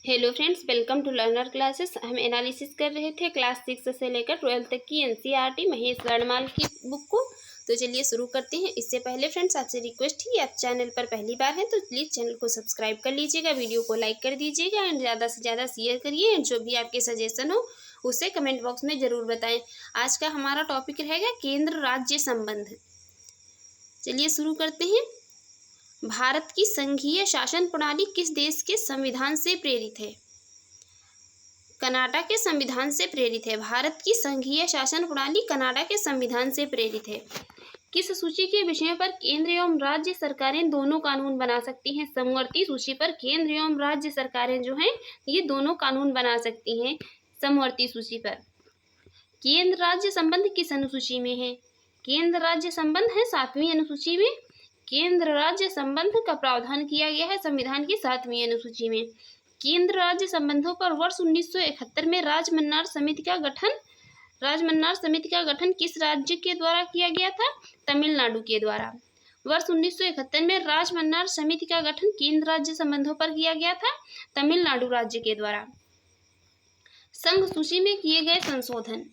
Hello friends, welcome to learner classes. हम analysis कर रहे थे क्लास 6 से लेकर 12 तक की एनसीईआरटी महेश वर्णमाल की बुक को। तो चलिए शुरू करते हैं। इससे पहले फ्रेंड्स आपसे रिक्वेस्ट है, आप चैनल पर पहली बार हैं तो प्लीज़ चैनल को सब्सक्राइब कर लीजिएगा, वीडियो को लाइक कर दीजिएगा एंड ज़्यादा से ज़्यादा शेयर करिए। एंड जो भी आपके सजेशन हो उसे कमेंट बॉक्स में ज़रूर बताएं। आज का हमारा टॉपिक रहेगा केंद्र राज्य संबंध। चलिए शुरू करते हैं। भारत की संघीय शासन प्रणाली किस देश के संविधान से प्रेरित है? कनाडा के संविधान से प्रेरित है। भारत की संघीय शासन प्रणाली कनाडा के संविधान से प्रेरित है। किस सूची के विषयों पर केंद्र एवं राज्य सरकारें दोनों कानून बना सकती हैं? समवर्ती सूची पर केंद्र एवं राज्य सरकारें जो हैं ये दोनों कानून बना सकती हैं समवर्ती सूची पर। केंद्र राज्य संबंध किस अनुसूची में है? केंद्र राज्य संबंध है 7वीं अनुसूची में। केंद्र राज्य संबंध का प्रावधान किया गया है संविधान की 7वीं अनुसूची में। केंद्र राज्य संबंधों पर वर्ष 1971 में राजमन्नार समिति का गठन किस राज्य के द्वारा किया गया था? तमिलनाडु के द्वारा। वर्ष 1971 में राजमन्नार समिति का गठन केंद्र राज्य संबंधों पर किया गया था तमिलनाडु राज्य के द्वारा। संघ सूची में किए गए संशोधन।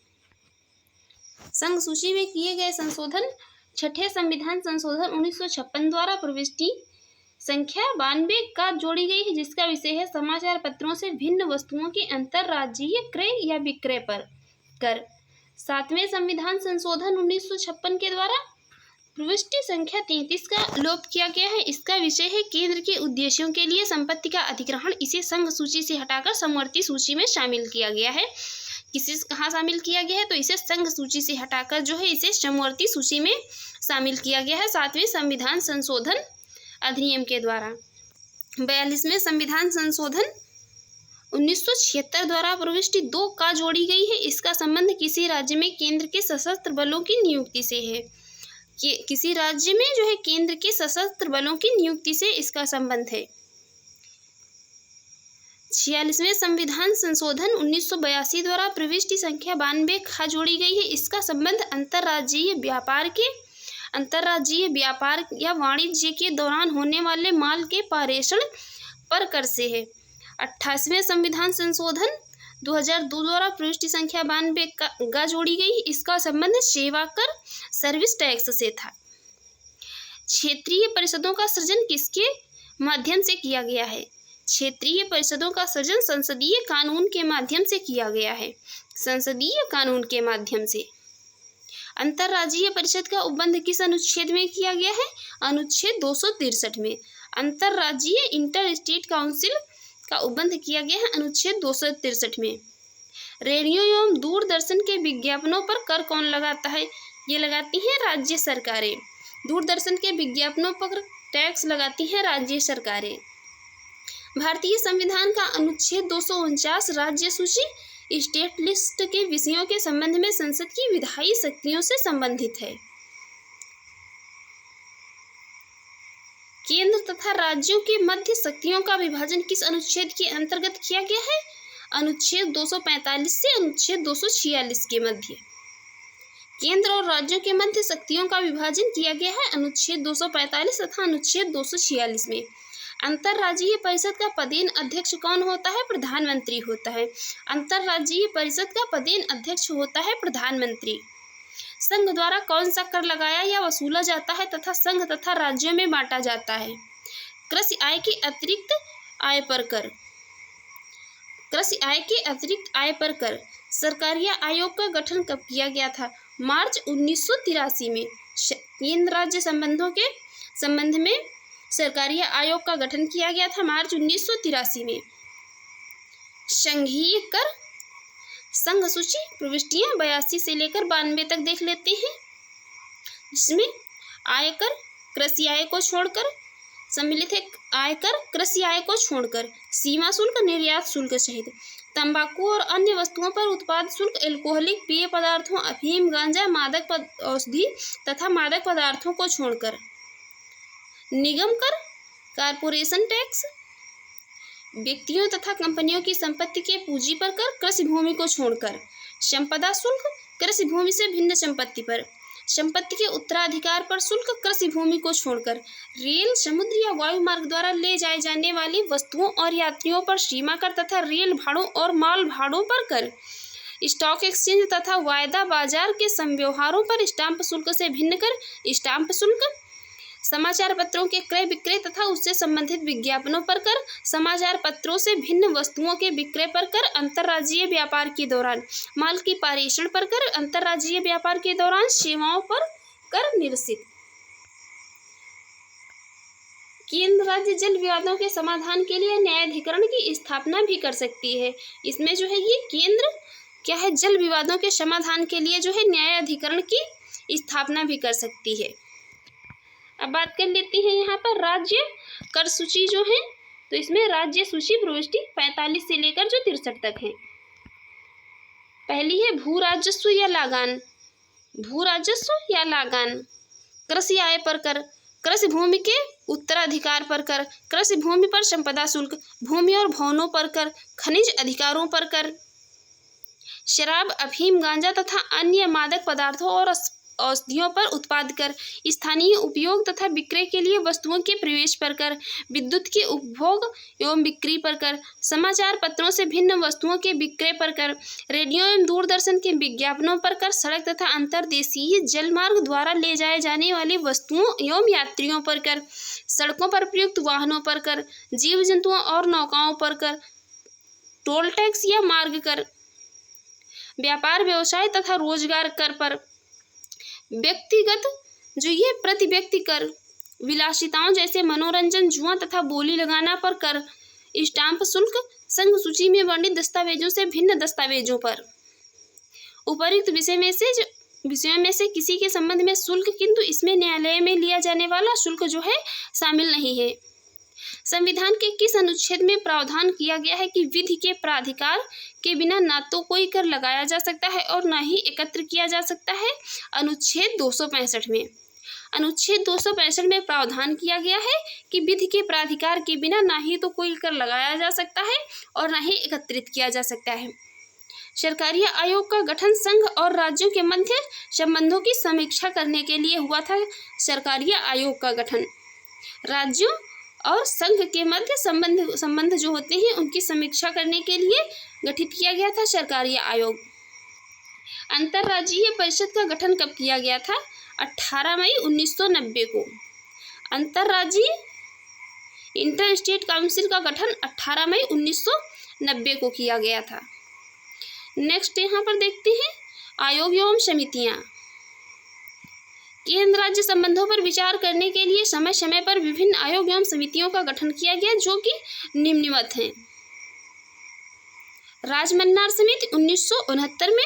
संघ सूची में किए गए संशोधन। छठे संविधान संशोधन 1956 द्वारा प्रविष्टि संख्या 92 का जोड़ी गई है, जिसका विषय है समाचार पत्रों से भिन्न वस्तुओं के अंतरराज्यीय क्रय या विक्रय पर कर। 7वें संविधान संशोधन 1956 के द्वारा प्रविष्टि संख्या 33 का लोप किया गया है। इसका विषय है केंद्र के उद्देश्यों के लिए संपत्ति का अधिग्रहण। इसे संघ सूची से हटाकर समवर्ती सूची में शामिल किया गया है। कहाँ शामिल किया गया है? तो इसे संघ सूची से हटाकर जो है इसे समवर्ती सूची में शामिल किया गया है 7वें संविधान संशोधन अधिनियम के द्वारा। 42वें संविधान संशोधन 1976 द्वारा प्रविष्टि 2 का जोड़ी गई है। इसका संबंध किसी राज्य में केंद्र के सशस्त्र बलों की नियुक्ति से है। किसी राज्य में जो है केंद्र के सशस्त्र बलों की नियुक्ति से इसका संबंध है। 46वें संविधान संशोधन 1982 द्वारा प्रविष्टि संख्या 92 खा जोड़ी गई है। इसका संबंध अंतर्राज्यीय व्यापार या वाणिज्य के दौरान होने वाले माल के पारेषण पर कर से है। 28वें संविधान संशोधन 2002 द्वारा प्रविष्टि संख्या 92 का जोड़ी गई। इसका संबंध सेवा कर सर्विस टैक्स से था। क्षेत्रीय परिषदों का सृजन किसके माध्यम से किया गया है? क्षेत्रीय परिषदों का सृजन संसदीय कानून के माध्यम से किया गया है। संसदीय कानून के माध्यम से। अंतर्राज्यीय परिषद का उपबंध किस अनुच्छेद में किया गया है? अनुच्छेद 263 में। अंतर्राज्यीय इंटर स्टेट काउंसिल का उपबंध किया गया है अनुच्छेद 263 में। रेडियो एवं दूरदर्शन के विज्ञापनों पर कर कौन लगाता है? ये लगाती हैं राज्य सरकारें। दूरदर्शन के विज्ञापनों पर टैक्स लगाती हैं राज्य सरकारें। भारतीय संविधान का अनुच्छेद 249 राज्य सूची स्टेट लिस्ट के विषयों के संबंध में संसद की विधायी शक्तियों से संबंधित है। केंद्र तथा राज्यों के मध्य शक्तियों का विभाजन किस अनुच्छेद के अंतर्गत किया गया है? अनुच्छेद 245 से अनुच्छेद 246 के मध्य। केंद्र और राज्यों के मध्य शक्तियों का विभाजन किया गया है अनुच्छेद 245 तथा अनुच्छेद 246 में। अंतर्राज्यीय परिषद का पदेन अध्यक्ष कौन होता है? प्रधानमंत्री होता है। अंतर्राज्यीय परिषद का पदेन अध्यक्ष होता है प्रधानमंत्री। संघ द्वारा कौन सा कर लगाया या वसूला जाता है तथा संघ तथा राज्यों में बांटा जाता है? कृषि आय के अतिरिक्त आय पर कर। कृषि आय के अतिरिक्त आय पर कर। सरकारिया आयोग का गठन कब किया गया था? मार्च 1983 में। केंद्र राज्य संबंधों के संबंध में सरकारिया आयोग का गठन किया गया था मार्च 1983 में। संघीय कर। संघ सूची प्रविष्टियां 82 से लेकर 92 तक देख लेते हैं, जिसमें आयकर कृषि आय को छोड़कर सम्मिलित है। आयकर कृषि आय को छोड़कर सीमा शुल्क, निर्यात शुल्क सहित तंबाकू और अन्य वस्तुओं पर उत्पाद शुल्क, एल्कोहलिक पेय पदार्थों, अफीम, गांजा, मादक औषधि तथा मादक पदार्थों को छोड़कर निगम कर, कारपोरेशन टैक्स, व्यक्तियों तथा कंपनियों की संपत्ति के पूंजी पर कर, कृषि भूमि को छोड़कर संपदा शुल्क, कृषि भूमि से भिन्न संपत्ति पर, संपत्ति के उत्तराधिकार पर शुल्क कृषि भूमि को छोड़कर। रेल, समुद्र या वायु मार्ग द्वारा ले जाए जाने वाली वस्तुओं और यात्रियों पर सीमा कर तथा रेल भाड़ों और माल भाड़ों पर कर। स्टॉक एक्सचेंज तथा वायदा बाजार के संव्यवहारों पर स्टाम्प शुल्क से भिन्न कर। स्टाम्प शुल्क समाचार पत्रों के क्रय विक्रय तथा उससे संबंधित विज्ञापनों पर कर। समाचार पत्रों से भिन्न वस्तुओं के विक्रय पर कर। अंतर्राज्यीय व्यापार के दौरान माल की पारेषण पर कर। अंतर्राज्यीय व्यापार के दौरान सेवाओं पर कर निरसित। केंद्र राज्य जल विवादों के समाधान के लिए न्यायाधिकरण की स्थापना भी कर सकती है। इसमें जो है ये केंद्र क्या है, जल विवादों के समाधान के लिए जो है न्यायाधिकरण की स्थापना भी कर सकती है। अब बात कर लेते हैं यहाँ पर राज्य कर सूची जो है, तो इसमें राज्य सूची प्रविष्टि 45 से लेकर जो 63 तक है। पहली है भू राजस्व या लागान। भू राजस्व या लागान। कृषि आय पर कर, कृषि भूमि के उत्तराधिकार पर कर, कृषि भूमि पर संपदा शुल्क, भूमि और भवनों पर कर, खनिज अधिकारों पर कर, शराब, अफीम, गांजा तथा अन्य मादक पदार्थों और औषधियों पर उत्पाद कर, स्थानीय उपयोग तथा विक्रय के लिए वस्तुओं के प्रवेश पर कर, विद्युत के उपभोग एवं बिक्री पर कर, समाचार पत्रों से भिन्न वस्तुओं के विक्रय पर कर, रेडियो एवं दूरदर्शन के विज्ञापनों पर कर, सड़क तथा अंतर्देशीय जलमार्ग द्वारा ले जाए जाने वाली वस्तुओं एवं यात्रियों पर कर, सड़कों पर प्रयुक्त वाहनों पर कर, जीव जंतुओं और नौकाओं पर कर, टोल टैक्स या मार्ग कर, व्यापार व्यवसाय तथा रोजगार कर पर, व्यक्तिगत जो ये प्रति व्यक्ति कर, विलासिताओं जैसे मनोरंजन, जुआ तथा बोली लगाना पर कर, स्टाम्प शुल्क संघ सूची में वर्णित दस्तावेजों से भिन्न दस्तावेजों पर। उपर्युक्त विषयों में से किसी के संबंध में शुल्क, किंतु इसमें न्यायालय में लिया जाने वाला शुल्क जो है शामिल नहीं है। संविधान के किस अनुच्छेद में प्रावधान किया गया है कि विधि के प्राधिकार के बिना ना तो कोई कर लगाया जा सकता है और ना ही एकत्र किया जा सकता है? अनुच्छेद 265 में। अनुच्छेद 265 में प्रावधान किया गया है कि विधि के प्राधिकार के बिना ना ही तो कोई कर लगाया जा सकता है और ना ही एकत्रित किया जा सकता है। सरकारी आयोग का गठन संघ और राज्यों के मध्य संबंधों की समीक्षा करने के लिए हुआ था। सरकारी आयोग का गठन राज्यों और संघ के मध्य संबंध जो होते हैं उनकी समीक्षा करने के लिए गठित किया गया था सरकारी आयोग। अंतर्राज्यीय परिषद का गठन कब किया गया था? 18 मई 1990 को। अंतर्राज्यीय इंटर स्टेट काउंसिल का गठन 18 मई 1990 को किया गया था। नेक्स्ट यहाँ पर देखते हैं आयोग एवं समितियाँ। केंद्र राज्य संबंधों पर विचार करने के लिए समय समय पर विभिन्न आयोग एवं समितियों का गठन किया गया, जो कि निम्नवत हैं। राजमन्नार समिति 1969 में,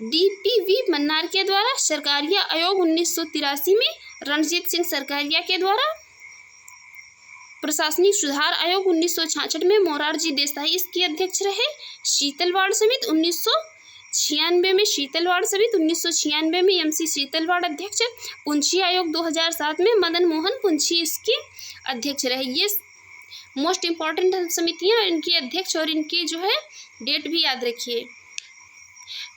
DPV मन्नार के द्वारा, सरकारिया आयोग 1983 में, रणजीत सिंह सरकारिया के द्वारा, प्रशासनिक सुधार आयोग 1966 में मोरारजी देसाई इसकी अध्यक्ष रहे। शीतलवाड़ समिति 1996 में, शीतलवाड़ समिति 1996 में MC शीतलवाड़ अध्यक्ष। पुंछी आयोग 2007 में मदन मोहन पुंछी इसके अध्यक्ष रहे। ये मोस्ट इम्पॉर्टेंट समितियां, इनके अध्यक्ष और इनकी जो है डेट भी याद रखिए।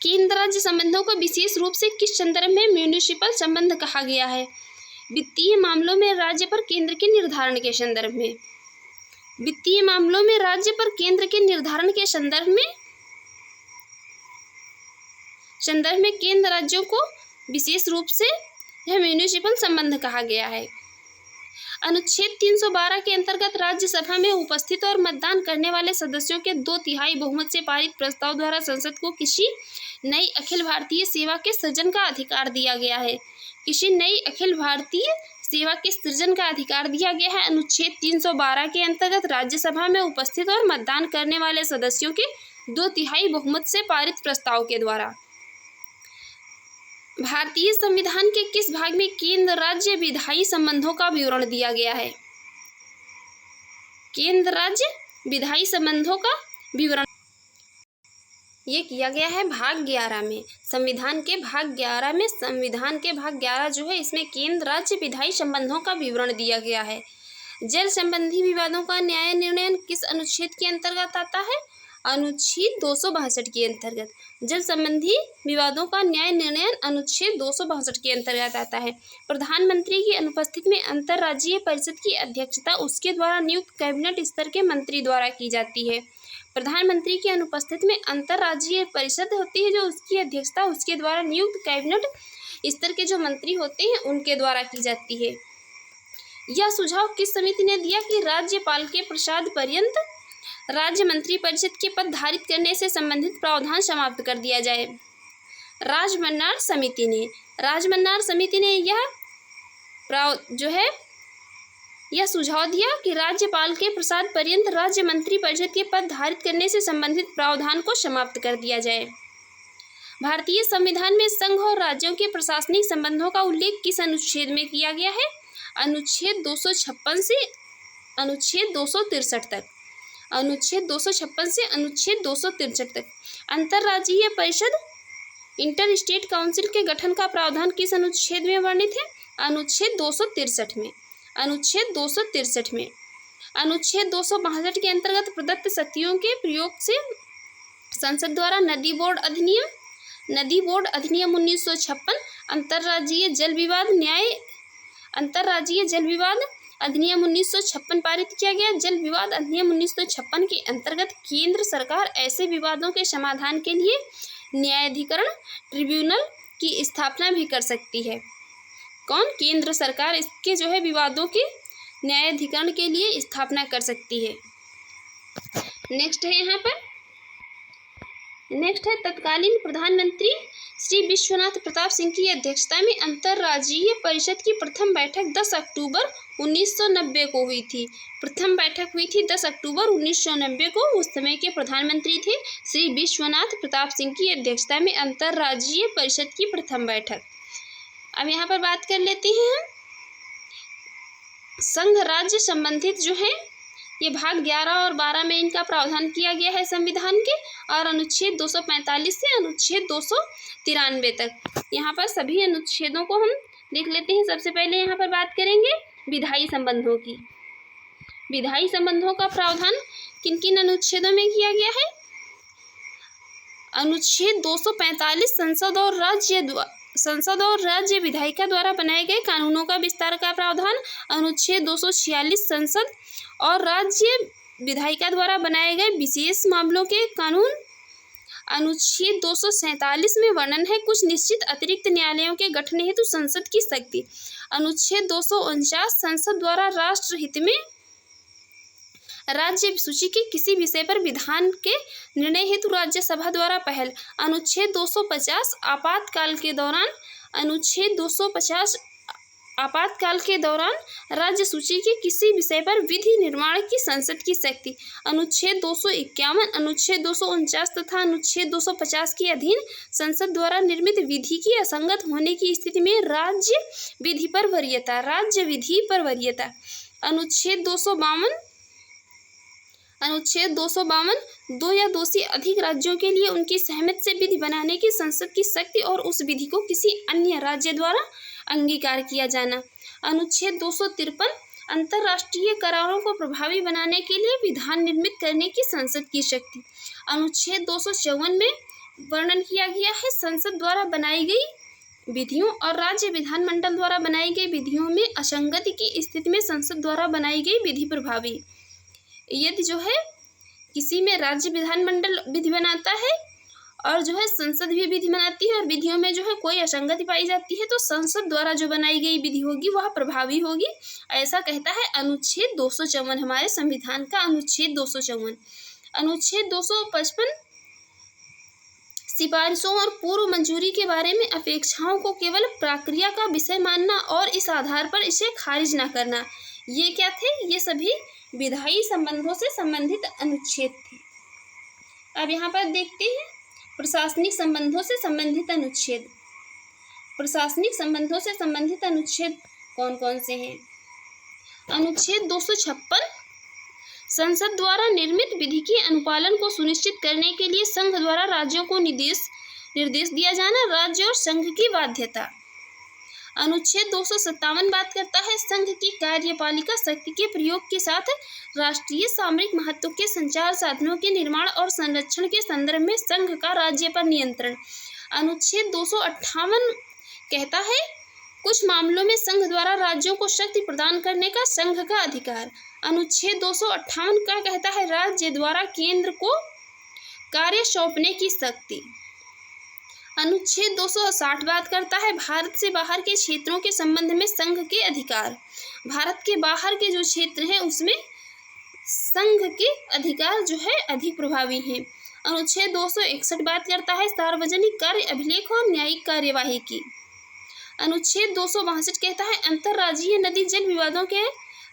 केंद्र राज्य संबंधों को विशेष रूप से किस संदर्भ में म्यूनिसिपल संबंध कहा गया है? वित्तीय मामलों में राज्य पर केंद्र के निर्धारण के संदर्भ में। वित्तीय मामलों में राज्य पर केंद्र के निर्धारण के संदर्भ में केंद्र राज्यों को विशेष रूप से यह म्यूनिसिपल संबंध कहा गया है। अनुच्छेद 312 के अंतर्गत राज्यसभा में उपस्थित और मतदान करने वाले सदस्यों के 2/3 बहुमत से पारित प्रस्ताव द्वारा संसद को किसी नई अखिल भारतीय सेवा के सृजन का अधिकार दिया गया है। किसी नई अखिल भारतीय सेवा के सृजन का अधिकार दिया गया है अनुच्छेद 312 के अंतर्गत राज्यसभा में उपस्थित और मतदान करने वाले सदस्यों के 2/3 बहुमत से पारित प्रस्ताव के द्वारा। भारतीय संविधान के किस भाग में केंद्र राज्य विधायी संबंधों का विवरण दिया गया है? केंद्र राज्य विधायी संबंधों का विवरण ये किया गया है भाग 11 में। संविधान के भाग 11 में, संविधान के भाग 11 जो है इसमें केंद्र राज्य विधायी संबंधों का विवरण दिया गया है। जल संबंधी विवादों का न्याय निर्णय किस अनुच्छेद के अंतर्गत आता है? अनुच्छेद 262 के अंतर्गत। जल संबंधी विवादों का न्याय निर्णय अनुच्छेद 262 के अंतर्गत आता है। प्रधानमंत्री की अनुपस्थिति में अंतर्राज्यीय परिषद की अध्यक्षता उसके द्वारा नियुक्त कैबिनेट स्तर के मंत्री द्वारा की जाती है। प्रधानमंत्री की अनुपस्थिति में अंतर्राज्यीय परिषद होती है, जो उसकी अध्यक्षता उसके द्वारा नियुक्त कैबिनेट स्तर के जो मंत्री होते हैं उनके द्वारा की जाती है। यह सुझाव किस समिति ने दिया कि राज्यपाल के प्रसाद पर्यंत राज्य मंत्री परिषद के पद धारित करने से संबंधित प्रावधान समाप्त कर दिया जाए? राजमन्नार समिति ने। राजमन्नार समिति ने यह सुझाव दिया कि राज्यपाल के प्रसाद पर्यंत राज्य मंत्री परिषद के पद धारित करने से संबंधित प्रावधान को समाप्त कर दिया जाए। भारतीय संविधान में संघ और राज्यों के प्रशासनिक संबंधों का उल्लेख किस अनुच्छेद में किया गया है? अनुच्छेद 256 से अनुच्छेद 263 तक। अनुच्छेद 256 से अनुच्छेद 263 तक। अंतर्राज्यीय परिषद इंटर स्टेट काउंसिल के गठन का प्रावधान किस अनुच्छेद में वर्णित है? अनुच्छेद 263 में। अनुच्छेद 263 में। अनुच्छेद 262 के अंतर्गत प्रदत्त शक्तियों के प्रयोग से संसद द्वारा नदी बोर्ड अधिनियम 1956, अंतर्राज्यीय जल विवाद अधिनियम 1956 पारित किया गया। जल विवाद अधिनियम 1956 के अंतर्गत केंद्र सरकार ऐसे विवादों के समाधान के लिए न्यायाधिकरण ट्रिब्यूनल की स्थापना भी कर सकती है। कौन? केंद्र सरकार इसके विवादों के न्यायाधिकरण के लिए स्थापना कर सकती है। नेक्स्ट है तत्कालीन प्रधानमंत्री श्री विश्वनाथ प्रताप सिंह की अध्यक्षता में अंतर्राज्यीय परिषद की प्रथम बैठक 10 अक्टूबर 1990 को हुई थी। प्रथम बैठक हुई थी 10 अक्टूबर 1990 को। उस समय के प्रधानमंत्री थे श्री विश्वनाथ प्रताप सिंह की अध्यक्षता में अंतर्राज्यीय परिषद की प्रथम बैठक। अब यहाँ पर बात कर लेते हैं हम संघ राज्य संबंधित ये भाग 11 और 12 में इनका प्रावधान किया गया है संविधान के, और अनुच्छेद 245 से अनुच्छेद 293 तक। यहाँ पर सभी अनुच्छेदों को हम देख लेते हैं। सबसे पहले यहाँ पर बात करेंगे विधायी संबंधों की। विधायी संबंधों का प्रावधान किन किन अनुच्छेदों में किया गया है? अनुच्छेद 245 संसद और राज्य विधायिका द्वारा बनाए गए कानूनों का विस्तार का प्रावधान। अनुच्छेद 246 संसद और राज्य विधायिका द्वारा बनाए गए विशेष मामलों के कानून। अनुच्छेद 247 में वर्णन है कुछ निश्चित अतिरिक्त न्यायालयों के गठन हेतु संसद की शक्ति। अनुच्छेद 249 संसद द्वारा राष्ट्र हित में राज्य सूची के किसी विषय पर विधान के निर्णय हेतु राज्यसभा द्वारा पहल। अनुच्छेद 250 आपातकाल के दौरान राज्य सूची के किसी विषय पर विधि निर्माण की संसद की शक्ति। अनुच्छेद 251, अनुच्छेद 249 तथा अनुच्छेद 250 के अधीन संसद द्वारा निर्मित विधि की असंगत होने की स्थिति में राज्य विधि पर वरीयता। अनुच्छेद 252 दो या दो से अधिक राज्यों के लिए उनकी सहमति से विधि बनाने की संसद की शक्ति और उस विधि को किसी अन्य राज्य द्वारा अंगीकार किया जाना। अनुच्छेद 253 अंतर्राष्ट्रीय करारों को प्रभावी बनाने के लिए विधान निर्मित करने की संसद की शक्ति। अनुच्छेद 254 में वर्णन किया गया है संसद द्वारा बनाई गई विधियों और राज्य विधानमंडल द्वारा बनाई गई विधियों में असंगति की स्थिति में संसद द्वारा बनाई गई विधि प्रभावी। यदि किसी में राज्य विधानमंडल विधि बनाता है और संसद भी विधि बनाती है और विधियों में कोई असंगति पाई जाती है तो संसद द्वारा जो बनाई गई विधि होगी वह प्रभावी होगी, ऐसा कहता है अनुच्छेद 254 हमारे संविधान का। अनुच्छेद 254। अनुच्छेद 255 सिफारिशों और पूर्व मंजूरी के बारे में अपेक्षाओं को केवल प्रक्रिया का विषय मानना और इस आधार पर इसे खारिज न करना। ये क्या थे? ये सभी विधायी संबंधों से संबंधित अनुच्छेद थे। अब यहाँ पर देखते हैं प्रशासनिक संबंधों से संबंधित अनुच्छेद। प्रशासनिक संबंधों से संबंधित अनुच्छेद कौन कौन से हैं? अनुच्छेद 256 संसद द्वारा निर्मित विधि के अनुपालन को सुनिश्चित करने के लिए संघ द्वारा राज्यों को निर्देश दिया जाना, राज्य और संघ की बाध्यता। अनुच्छेद 257 बात करता है संघ की कार्यपालिका शक्ति के प्रयोग के साथ राष्ट्रीय सामरिक महत्व के संचार साधनों के निर्माण और संरक्षण के संदर्भ में संघ का राज्य पर नियंत्रण। अनुच्छेद 258 कहता है कुछ मामलों में संघ द्वारा राज्यों को शक्ति प्रदान करने का संघ का अधिकार। अनुच्छेद 258 का कहता है राज्य द्वारा केंद्र को कार्य सौंपने की शक्ति। अनुच्छेद 260 बात करता है भारत से बाहर के क्षेत्रों के संबंध में संघ के अधिकार। भारत के बाहर के जो क्षेत्र हैं उसमें संघ के अधिकार जो है अधिक प्रभावी हैं। अनुच्छेद 261 बात करता है सार्वजनिक कार्य अभिलेख और न्यायिक कार्यवाही की। अनुच्छेद 262 कहता है अंतर्राज्यीय नदी जल विवादों के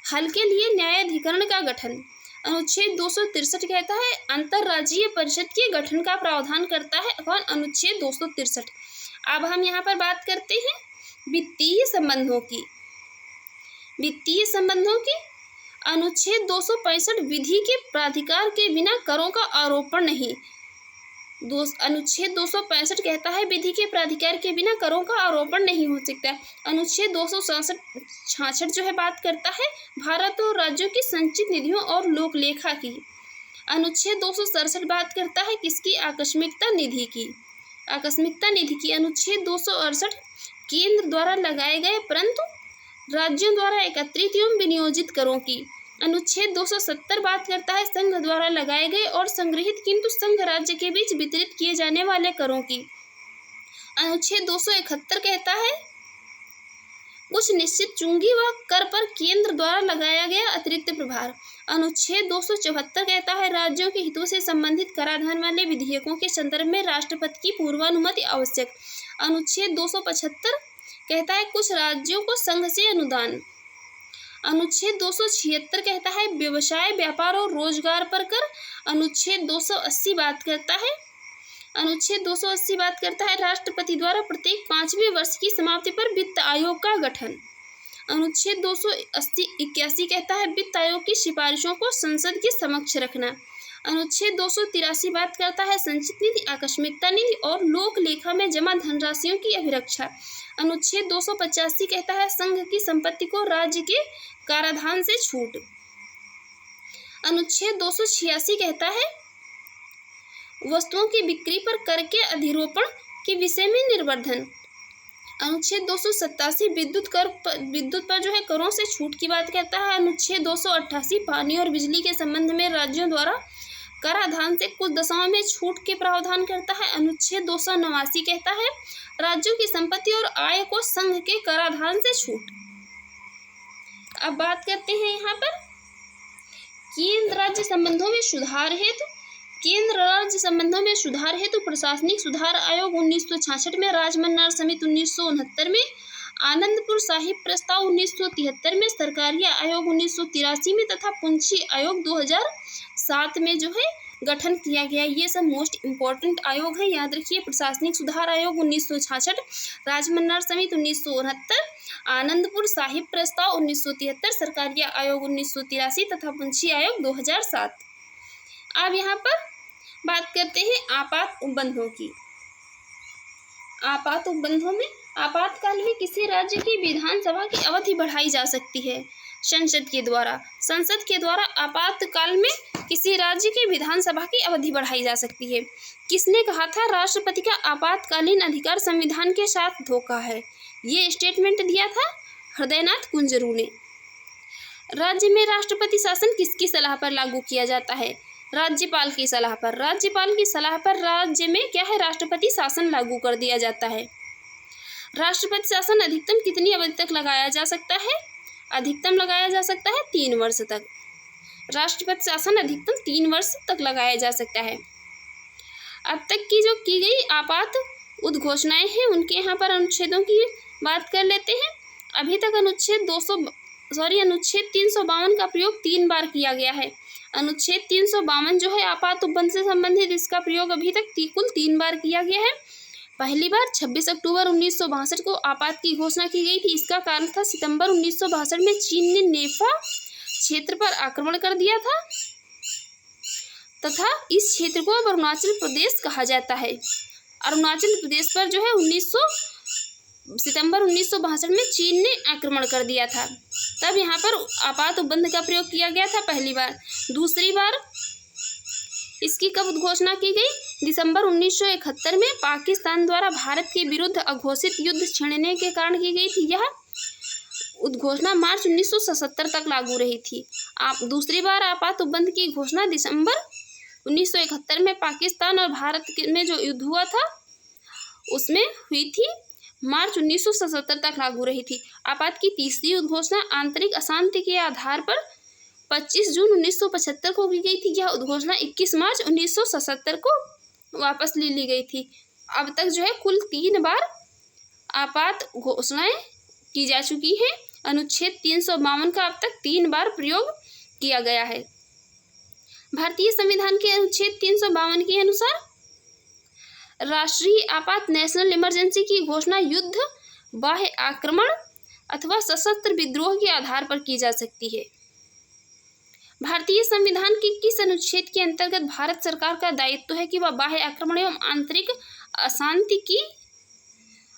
हल के लिए न्यायाधिकरण का गठन। अनुच्छेद 263 कहता है अंतर्राज्यीय परिषद के गठन का प्रावधान करता है कौन? अनुच्छेद 263। अब हम यहाँ पर बात करते हैं वित्तीय संबंधों की। वित्तीय संबंधों की अनुच्छेद 265 विधि के प्राधिकार के बिना करों का आरोपण नहीं। अनुच्छेद 265 कहता है विधि के प्राधिकार के बिना करों का आरोपण नहीं हो सकता। अनुच्छेद 266 जो है बात करता है भारत और राज्यों की संचित निधियों और लोकलेखा की। अनुच्छेद 267 बात करता है किसकी? आकस्मिकता निधि की। आकस्मिकता निधि की। अनुच्छेद 268 केंद्र द्वारा लगाए गए परंतु राज्यों द्वारा एकत्रित एवं विनियोजित करों की। अनुच्छेद 270 बात करता है संघ द्वारा लगाए गए और संग्रहित किंतु संघ राज्य के बीच वितरित किए जाने वाले करों की। अनुच्छेद 271 कहता है कुछ निश्चित चुंगी व कर पर केंद्र द्वारा लगाया गया अतिरिक्त प्रभार। अनुच्छेद 274 कहता है राज्यों के हितों से संबंधित कराधान वाले विधेयकों के संदर्भ में राष्ट्रपति की पूर्वानुमति आवश्यक। अनुच्छेद 275 कहता है कुछ राज्यों को संघ से अनुदान। अनुच्छेद 276 कहता है व्यवसाय व्यापार और रोजगार पर कर। अनुच्छेद 280 बात करता है राष्ट्रपति द्वारा प्रत्येक 5वें वर्ष की समाप्ति पर वित्त आयोग का गठन। अनुच्छेद 281 कहता है वित्त आयोग की सिफारिशों को संसद के समक्ष रखना। अनुच्छेद 283 बात करता है संचित निधि, आकस्मिकता निधि और लोक लेखा में जमा धनराशियों की अभिरक्षा। अनुच्छेद 285 कहता है संघ की संपत्ति को राज्य के कराधान से छूट। अनुच्छेद 286 कहता है वस्तुओं की बिक्री पर कर के अधिरोपण के विषय में निर्वर्धन। अनुच्छेद 287 विद्युत पर जो है करों से छूट की बात करता है। अनुच्छेद 288 पानी और बिजली के संबंध में राज्यों द्वारा कराधान से कुछ दशाओं में छूट के प्रावधान करता है। अनुच्छेद 289 कहता है राज्यों की संपत्ति और आय को संघ के कराधान से छूट। अब बात करते हैं यहाँ पर केंद्र राज्य संबंधों में सुधार हेतु प्रशासनिक सुधार आयोग 1966 में, राजमन्नार समिति 1969 में, आनंदपुर साहिब प्रस्ताव 1973 में, सरकारिया आयोग 1983 में तथा पुंछी आयोग 2007 में जो है गठन किया गया। ये सब मोस्ट इम्पोर्टेंट आयोग है, याद रखिए। प्रशासनिक सुधार आयोग 1966, राजमन्नार समिति 1969, आनंदपुर साहिब प्रस्ताव 1973, सरकारिया आयोग 1983 तथा पुंछी आयोग 2007। अब यहाँ पर बात करते हैं आपात उपबंधों की। आपात उपबंधों में आपातकाल में किसी राज्य की विधानसभा की अवधि बढ़ाई जा सकती है संसद के द्वारा आपातकाल में किसी राज्य की विधानसभा की अवधि बढ़ाई जा सकती है। किसने कहा था राष्ट्रपति का आपातकालीन अधिकार संविधान के साथ धोखा है? ये स्टेटमेंट दिया था हृदयनाथ कुंजरू ने। राज्य में राष्ट्रपति शासन किसकी सलाह पर लागू किया जाता है? राज्यपाल की सलाह पर। राज्यपाल की सलाह पर राज्य में क्या है राष्ट्रपति शासन लागू कर दिया जाता है। राष्ट्रपति शासन अधिकतम कितनी अवधि तक लगाया जा सकता है? अधिकतम लगाया जा सकता है 3 वर्ष तक। राष्ट्रपति शासन अधिकतम 3 वर्ष तक लगाया जा सकता है। अब तक की जो की गई आपात उद्घोषणाएं हैं उनके यहाँ पर अनुच्छेदों की बात कर लेते हैं। अभी तक अनुच्छेद 352 का प्रयोग 3 बार किया गया है। अनुच्छेद 352 जो है आपात उपबंध से संबंधित, इसका प्रयोग अभी तक कुल 3 बार किया गया है। पहली बार 26 अक्टूबर 1962 को आपात की घोषणा की गई थी। इसका कारण था सितंबर 1962 में चीन ने नेफा क्षेत्र पर आक्रमण कर दिया था तथा इस क्षेत्र को अब अरुणाचल प्रदेश कहा जाता है। अरुणाचल प्रदेश पर जो है सितंबर 1962 में चीन ने आक्रमण कर दिया था, तब यहाँ पर आपात उपबंध का प्रयोग किया गया था पहली बार। दूसरी बार इसकी कब उद्घोषणा की गई? दिसंबर 1971 में पाकिस्तान द्वारा भारत के विरुद्ध अघोषित युद्ध छेड़ने के कारण की गई थी। यह उद्घोषणा मार्च 1977 तक लागू रही थी। दूसरी बार आपात उपबंध की घोषणा दिसंबर 1971 में पाकिस्तान और भारत में जो युद्ध हुआ था उसमें हुई थी, मार्च 1977 तक लागू रही थी। आपात की तीसरी उद्घोषणा आंतरिक अशांति के आधार पर 25 जून 1975 को की गई थी। यह उद्घोषणा 21 मार्च 1977 को वापस ले ली गई थी। अब तक जो है कुल 3 बार आपात घोषणाएं की जा चुकी हैं। अनुच्छेद 352 का अब तक 3 बार प्रयोग किया गया है। भारतीय संविधान के अनुच्छेद 352 के अनुसार राष्ट्रीय आपात नेशनल इमरजेंसी की घोषणा युद्ध, बाह्य आक्रमण अथवा सशस्त्र विद्रोह के आधार पर की जा सकती है। भारतीय संविधान के किस अनुच्छेद के अंतर्गत भारत सरकार का दायित्व है कि वह बाह्य आक्रमण एवं आंतरिक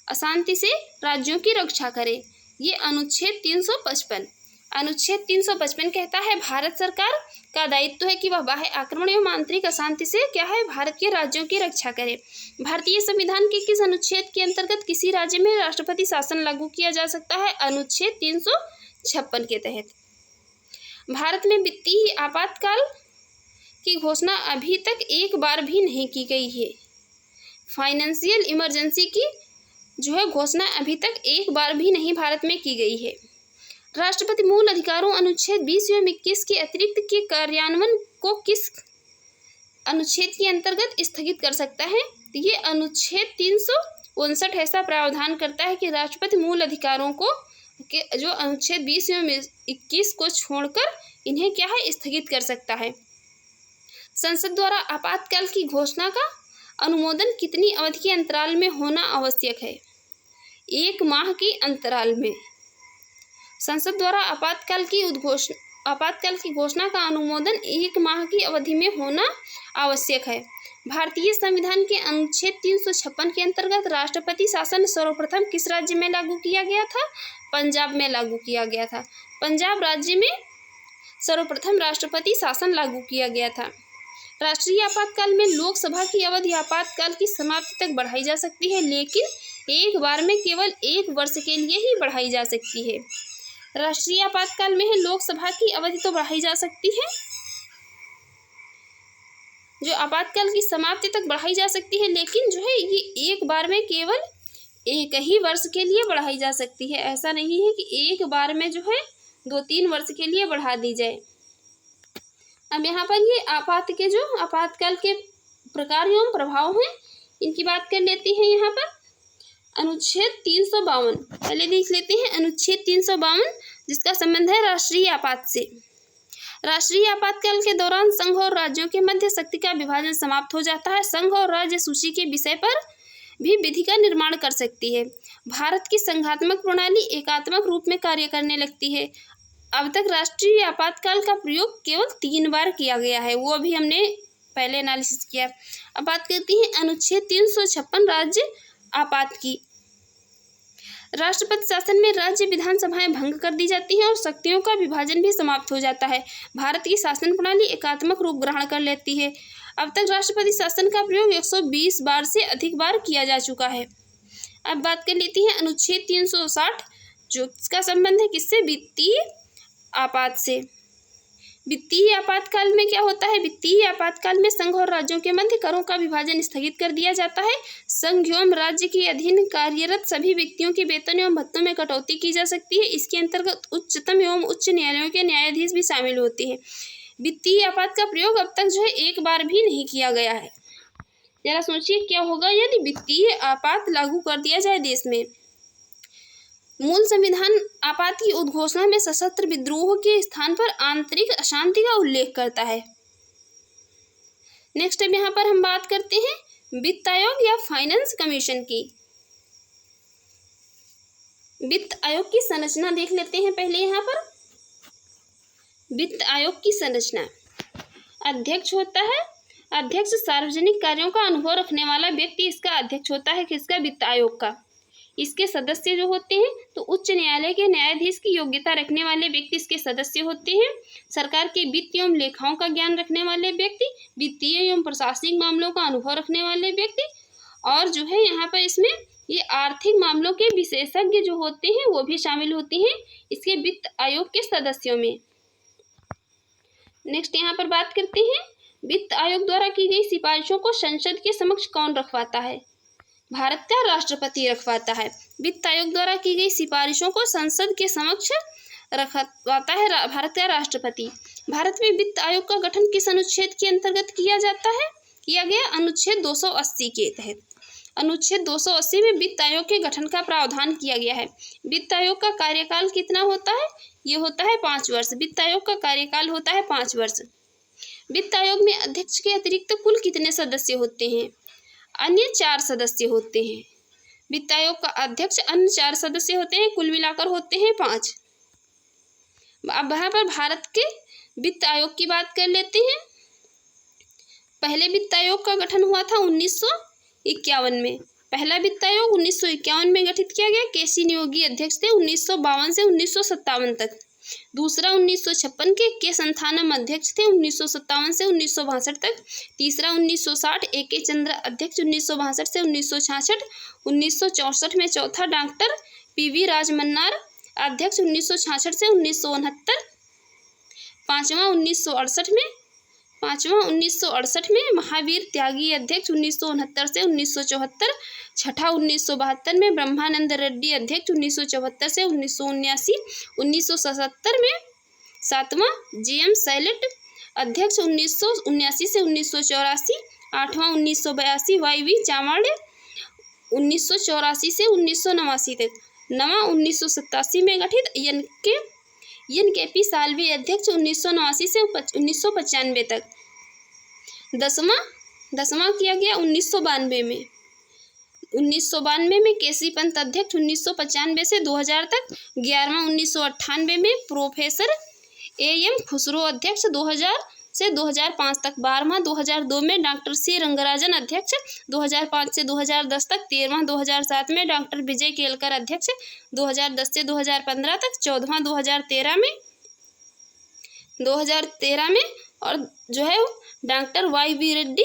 अशांति से राज्यों की रक्षा करे? ये अनुच्छेद 355। अनुच्छेद 355 कहता है भारत सरकार का दायित्व है कि वह बाह्य आक्रमण एवं आंतरिक अशांति से क्या है, भारत के राज्यों की रक्षा करे। भारतीय संविधान के किस अनुच्छेद के अंतर्गत किसी राज्य में राष्ट्रपति शासन लागू किया जा सकता है? अनुच्छेद 356 के तहत। भारत में वित्तीय आपातकाल की घोषणा अभी तक एक बार भी नहीं की गई है। फाइनेंशियल इमरजेंसी की जो है घोषणा अभी तक एक बार भी नहीं भारत में की गई है। राष्ट्रपति मूल अधिकारों अनुच्छेद 20 एवं 21 के अतिरिक्त के कार्यान्वयन को किस अनुच्छेद के अंतर्गत स्थगित कर सकता है? ये अनुच्छेद 359 ऐसा प्रावधान करता है कि राष्ट्रपति मूल अधिकारों को जो अनुच्छेद 20 एवं 21 को छोड़कर इन्हें क्या है, स्थगित कर सकता है। संसद द्वारा आपातकाल की घोषणा का अनुमोदन कितनी अवधि के अंतराल में होना आवश्यक है? 1 माह के अंतराल में। संसद द्वारा आपातकाल की घोषणा का अनुमोदन 1 माह की अवधि में होना आवश्यक है। भारतीय संविधान के अनुच्छेद 356 के अंतर्गत राष्ट्रपति शासन सर्वप्रथम किस राज्य में लागू किया गया था? पंजाब में लागू किया गया था। पंजाब राज्य में सर्वप्रथम राष्ट्रपति शासन लागू किया गया था। राष्ट्रीय आपातकाल में लोकसभा की अवधि आपातकाल की समाप्ति तक बढ़ाई जा सकती है, लेकिन एक बार में केवल 1 वर्ष के लिए ही बढ़ाई जा सकती है। राष्ट्रीय आपातकाल में है लोकसभा की अवधि तो बढ़ाई जा सकती है, जो आपातकाल की समाप्ति तक बढ़ाई जा सकती है, लेकिन जो है ये एक बार में केवल 1 ही वर्ष के लिए बढ़ाई जा सकती है। ऐसा नहीं है कि एक बार में जो है 2-3 वर्ष के लिए बढ़ा दी जाए। अब यहाँ पर ये आपातकाल के प्रकार एवं प्रभाव हैं, इनकी बात कर लेते हैं। यहाँ पर अनुच्छेद 352 पहले देख लेते हैं। अनुच्छेद 352 जिसका संबंध है राष्ट्रीय आपात से। राष्ट्रीय आपातकाल के दौरान संघ और राज्यों के मध्य शक्ति का विभाजन समाप्त हो जाता है। संघ और राज्य सूची के विषय पर भी विधि का निर्माण कर सकती है। भारत की संघात्मक प्रणाली एकात्मक रूप में कार्य करने लगती है। अब तक राष्ट्रीय आपातकाल का प्रयोग केवल 3 बार किया गया है, वो अभी हमने पहले एनालिसिस किया। अब बात करते हैं अनुच्छेद 356 राज्य आपात की। राष्ट्रपति शासन में राज्य विधानसभाएं भंग कर दी जाती हैं और शक्तियों का विभाजन भी समाप्त हो जाता है। भारत की शासन प्रणाली एकात्मक रूप ग्रहण कर लेती है। अब तक राष्ट्रपति शासन का प्रयोग 120 बार से अधिक बार किया जा चुका है। अब बात कर लेती हैं अनुच्छेद 360 जो इसका संबंध है किससे? वित्तीय आपात से। वित्तीय आपातकाल में क्या होता है? वित्तीय आपातकाल में संघ और राज्यों के मध्य करों का विभाजन स्थगित कर दिया जाता है। संघ एवं राज्य के अधीन कार्यरत सभी व्यक्तियों के वेतन एवं भत्तों में कटौती की जा सकती है। इसके अंतर्गत उच्चतम एवं उच्च न्यायालयों के न्यायाधीश भी शामिल होते हैं। वित्तीय आपात का प्रयोग अब तक जो है एक बार भी नहीं किया गया है। जरा सोचिए क्या होगा यदि वित्तीय आपात लागू कर दिया जाए देश में। मूल संविधान आपात की उद्घोषणा में सशस्त्र विद्रोह के स्थान पर आंतरिक अशांति का उल्लेख करता है। नेक्स्ट अब यहाँ पर हम बात करते हैं वित्त आयोग या फाइनेंस कमीशन की। वित्त आयोग की संरचना देख लेते हैं पहले। यहाँ पर वित्त आयोग की संरचना, अध्यक्ष होता है। अध्यक्ष सार्वजनिक कार्यों का अनुभव रखने वाला व्यक्ति इसका अध्यक्ष होता है। किसका? वित्त आयोग का। इसके सदस्य जो होते हैं तो उच्च न्यायालय के न्यायाधीश की योग्यता रखने वाले व्यक्ति इसके सदस्य होते हैं। सरकार के वित्त एवं लेखाओं का ज्ञान रखने वाले व्यक्ति, वित्तीय एवं प्रशासनिक मामलों का अनुभव रखने वाले व्यक्ति, और जो है यहाँ पर इसमें ये आर्थिक मामलों के विशेषज्ञ जो होते हैं वो भी शामिल होते हैं इसके वित्त आयोग के सदस्यों में। नेक्स्ट यहाँ पर बात करते हैं, वित्त आयोग द्वारा की गई सिफारिशों को संसद के समक्ष कौन रखवाता है? भारत का राष्ट्रपति रखवाता है। वित्त आयोग द्वारा की गई सिफारिशों को संसद के समक्ष रखवाता है भारत का राष्ट्रपति। भारत में वित्त आयोग का गठन किस अनुच्छेद के अंतर्गत किया गया? अनुच्छेद 280 के तहत। अनुच्छेद 280 में वित्त आयोग के गठन का प्रावधान किया गया है। वित्त आयोग का कार्यकाल कितना होता है? ये होता है 5 वर्ष। वित्त आयोग का कार्यकाल होता है 5 वर्ष। वित्त आयोग में अध्यक्ष के अतिरिक्त कुल कितने सदस्य होते हैं? अन्य 4 सदस्य होते हैं। वित्त आयोग का अध्यक्ष अन्य 4 सदस्य होते हैं, कुल मिलाकर होते हैं 5। अब यहाँ पर भारत के वित्त आयोग की बात कर लेते हैं। पहले वित्त आयोग का गठन हुआ था 1951 में। पहला वित्त आयोग 1951 में गठित किया गया। केसी नियोगी अध्यक्ष थे 1952 से 1957 तक। दूसरा 1956 के संथानम अध्यक्ष थे 1957 से 1962 तक। तीसरा 1960 ए.के. चंद्र अध्यक्ष 1962 से 1966। 1964 में चौथा डॉक्टर पी.वी. राजमन्नार अध्यक्ष 1966 से 1969। पांचवा 1968 में महावीर त्यागी अध्यक्ष 1969 से 1974। छठा 1972 में ब्रह्मानंद रेड्डी अध्यक्ष 1974 से 1979। 1977 में सातवां जे.एम. सैलेट अध्यक्ष 1979 से 1984। आठवां 1982 वाई.वी. चावड़े 1984 से 1989 तक। नवा 1987 में गठित एन.के.पी. साल्वे अध्यक्ष 1989 से 1995 तक। दसवां किया गया 1992 में। 1992 में केसी पंत अध्यक्ष 1995 से 2000 तक। 11वां 1998 में प्रोफेसर ए.एम. खुसरो अध्यक्ष 2000 से 2005 तक। 12वां 2002 में डॉक्टर सी रंगराजन अध्यक्ष 2005 से 2010 तक। 13वां 2007 में डॉक्टर विजय केलकर अध्यक्ष 2010 से 2015 तक। 14वां 2013 में और जो है डॉक्टर वाई.वी. रेड्डी